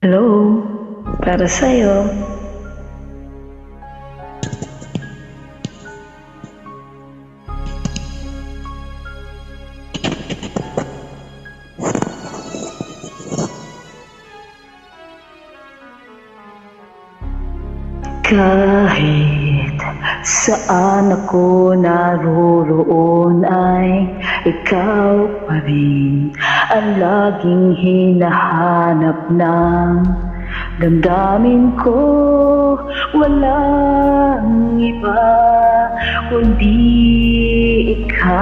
Hello, para sa'yo. Kahit saan ako naroroon ay ikaw pa rin ang laging hinahanap ng damdamin ko. Walang iba kundi ikaw.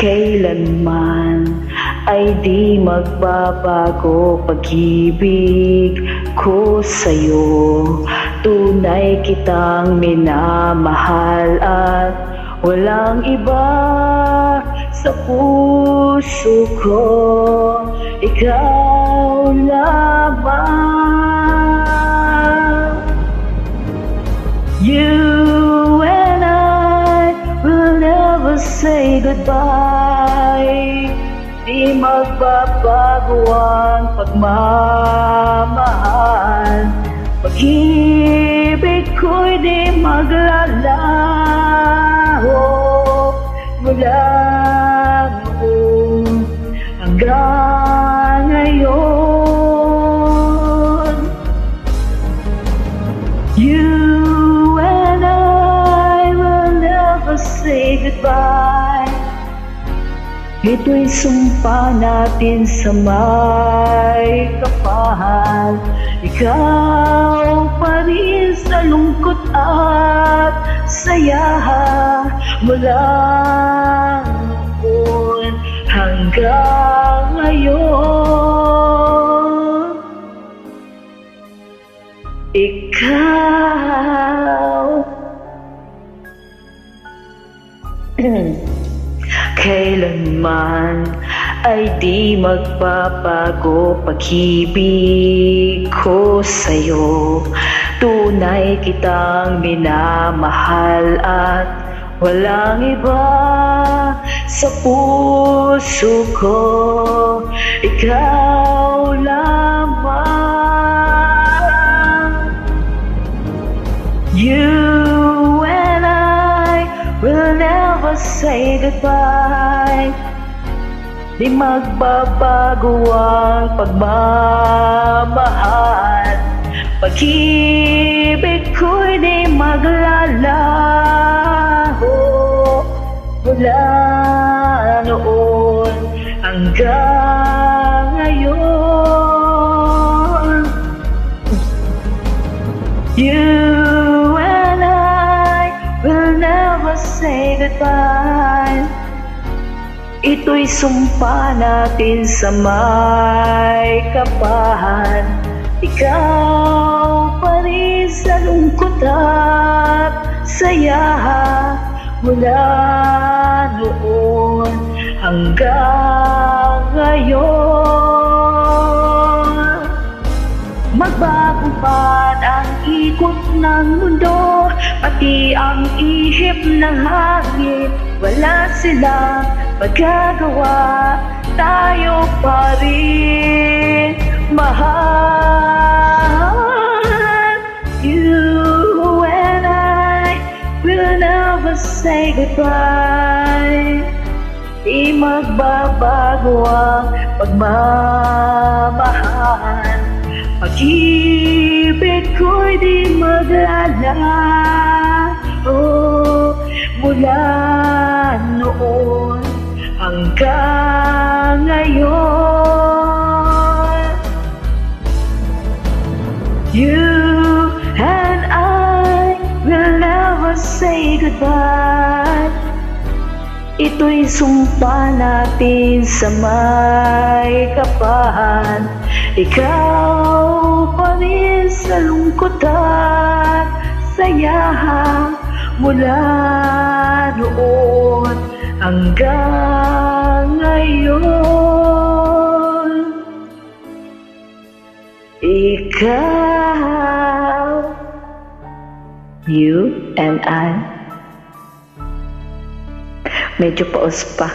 Kailanman ay di magbabago pag-ibig ko sa'yo. Tunay kitang minamahal at walang iba sa puso ko. Ikaw lamang. You and I will never say goodbye. Di magbabago ang pagmamahal. Pag-ibig ko'y di maglalaho. Mula noon hanggang ngayon. You and I will never say goodbye. Ito'y sumpa natin sa may kapal. Ikaw pa rin sa lungkot at saya. Mula noon hanggang ngayon. Ikaw. Kailanman ay di magbabago pag-ibig ko sa'yo. Tunay kitang minamahal at walang iba sa puso ko. Ikaw lamang. You and I will never say goodbye. Di magbabago ang pagmamahal. Pag-ibig ko'y di maglalaho. Mula noon hanggang ngayon. You and I will never say goodbye. Ito'y sumpa natin sa may kapal. Ikaw pa rin sa lungkot at saya. Mula noon hanggang ngayon. Magbago man ang ikot ng mundo, pati ang ihip ng hangin. Wala silang magagawa, tayo pa rin mahal. You and I will never say goodbye. Di magbabago ang pagmamahal. Pag-ibig ko'y di maglalaho. Mula noon hanggang ngayon. You and I will never say goodbye. Ito'y sumpa natin sa may kapal. Ikaw pa rin sa lungkot at saya. Mula noon hanggang ngayon. Ikaw. You and I. Medyo paus pa.